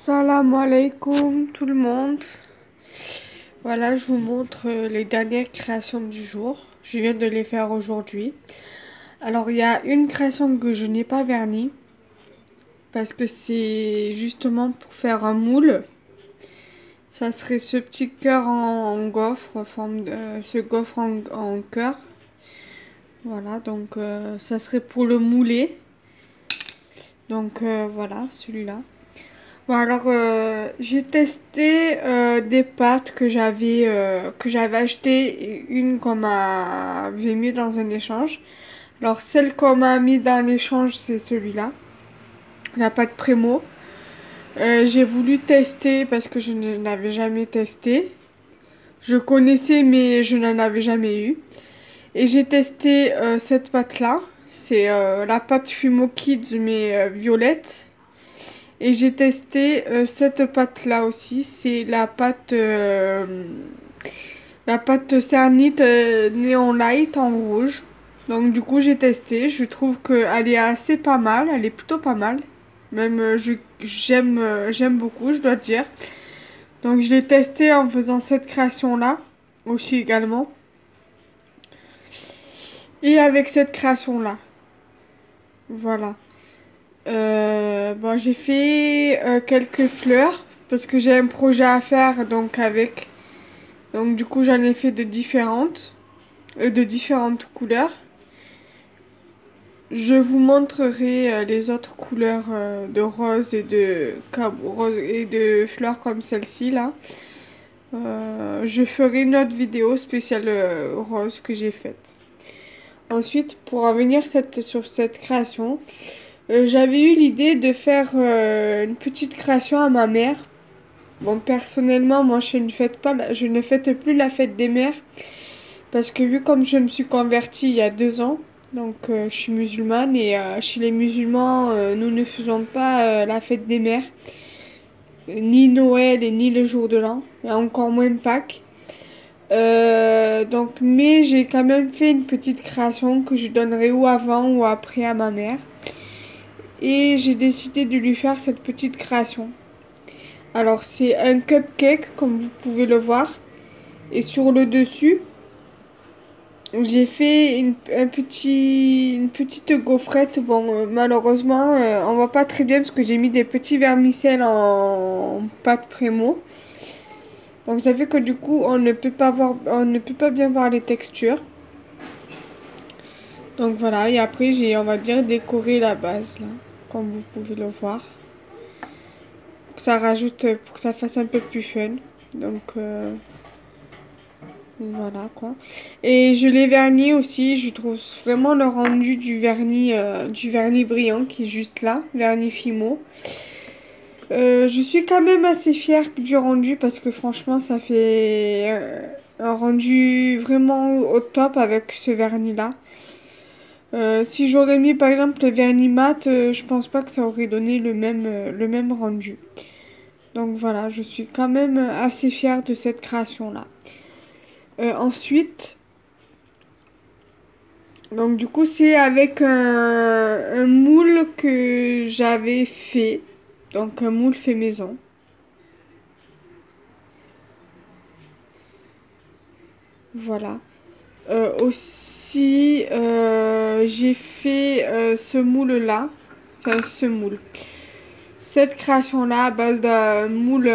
Salam alaikum tout le monde. Voilà, je vous montre les dernières créations du jour. Je viens de les faire aujourd'hui. Alors, il y a une création que je n'ai pas vernie parce que c'est justement pour faire un moule. Ça serait ce petit cœur en gaufre, ce gaufre en cœur. Voilà, donc ça serait pour le mouler. Donc voilà, celui-là. Bon alors j'ai testé des pâtes que j'avais achetées, une qu'on m'avait mis dans un échange. Alors celle qu'on m'a mis dans l'échange c'est celui-là, la pâte Prémo. J'ai voulu tester parce que je ne l'avais jamais testé. Je connaissais mais je n'en avais jamais eu. Et j'ai testé cette pâte-là. C'est la pâte Fumo Kids mais violette. Et j'ai testé cette pâte-là aussi. C'est la pâte Cernite Neon Light en rouge. Donc du coup j'ai testé. Je trouve qu'elle est assez pas mal. Elle est plutôt pas mal. Même j'aime beaucoup, je dois dire. Donc je l'ai testé en faisant cette création-là aussi également. Et avec cette création-là. Voilà. Bon, j'ai fait quelques fleurs parce que j'ai un projet à faire donc avec. Donc du coup j'en ai fait de différentes couleurs. Je vous montrerai les autres couleurs de rose et de fleurs comme celle-ci là. Je ferai une autre vidéo spéciale rose que j'ai faite. Ensuite, pour revenir sur cette création, j'avais eu l'idée de faire une petite création à ma mère. Bon, personnellement, moi, je ne fête plus la fête des mères. Parce que vu comme je me suis convertie il y a 2 ans, donc je suis musulmane et chez les musulmans, nous ne faisons pas la fête des mères. Ni Noël et ni le jour de l'an. Et encore moins Pâques. Donc, mais j'ai quand même fait une petite création que je donnerai ou avant ou après à ma mère. Et j'ai décidé de lui faire cette petite création. Alors c'est un cupcake comme vous pouvez le voir. Et sur le dessus, j'ai fait une petite gaufrette. Bon, malheureusement, on voit pas très bien parce que j'ai mis des petits vermicelles en pâte Prémo. Donc ça fait que du coup, on ne peut pas bien voir les textures. Donc voilà, et après j'ai, on va dire, décoré la base là, comme vous pouvez le voir. Pour que ça fasse un peu plus fun. Donc voilà quoi. Et je l'ai verni aussi. Je trouve vraiment le rendu du vernis brillant qui est juste là, vernis Fimo. Je suis quand même assez fière du rendu parce que franchement ça fait un rendu vraiment au top avec ce vernis là. Si j'aurais mis par exemple le vernis mat, je pense pas que ça aurait donné le même rendu. Donc voilà, je suis quand même assez fière de cette création-là. Ensuite, donc du coup, c'est avec un moule que j'avais fait. Donc un moule fait maison. Voilà. Aussi, j'ai fait ce moule-là. Enfin, ce moule. Cette création-là à base d'un moule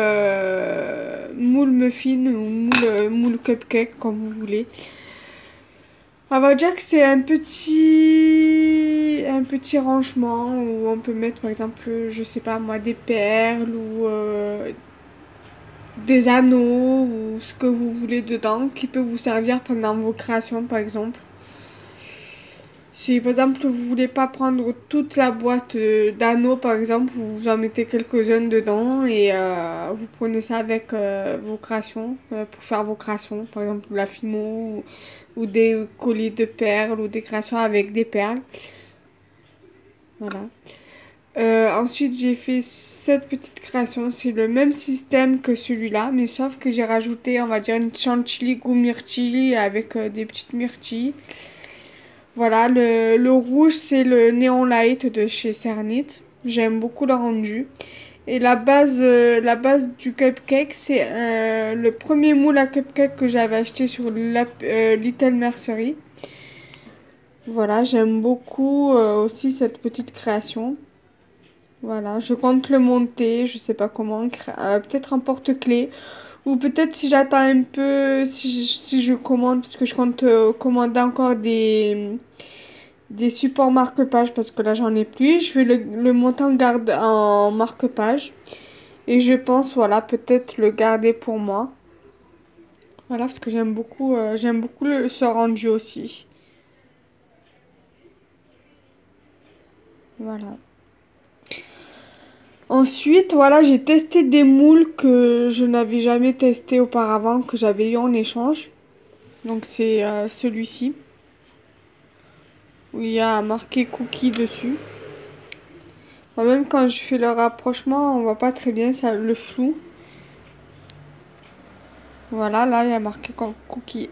muffin ou moule cupcake, comme vous voulez. On va dire que c'est un petit rangement où on peut mettre par exemple, je sais pas moi, des perles ou des anneaux ou ce que vous voulez dedans qui peut vous servir pendant vos créations par exemple. Si par exemple vous voulez pas prendre toute la boîte d'anneaux par exemple, vous en mettez quelques-uns dedans et vous prenez ça avec vos créations pour faire vos créations, par exemple la fimo ou des colliers de perles ou des créations avec des perles. Voilà. Ensuite j'ai fait cette petite création, c'est le même système que celui-là, mais sauf que j'ai rajouté on va dire une chantilly goût myrtille avec des petites myrtilles. Voilà, le rouge, c'est le Neon Light de chez Cernite. J'aime beaucoup le rendu. Et la base du cupcake, c'est le premier moule à cupcake que j'avais acheté sur Little Mercery. Voilà, j'aime beaucoup aussi cette petite création. Voilà, je compte le monter, je sais pas comment, peut-être un porte-clés. Ou peut-être si j'attends un peu, si je commande, parce que je compte commander encore des supports marque-page, parce que là j'en ai plus. Je vais le monter en marque-page. Et je pense, voilà, peut-être le garder pour moi. Voilà, parce que j'aime beaucoup ce rendu aussi. Voilà. Ensuite, voilà, j'ai testé des moules que je n'avais jamais testé auparavant, que j'avais eu en échange. Donc c'est celui-ci, où il y a marqué cookie dessus. Enfin, même quand je fais le rapprochement, on voit pas très bien ça, le flou. Voilà, là il y a marqué cookie.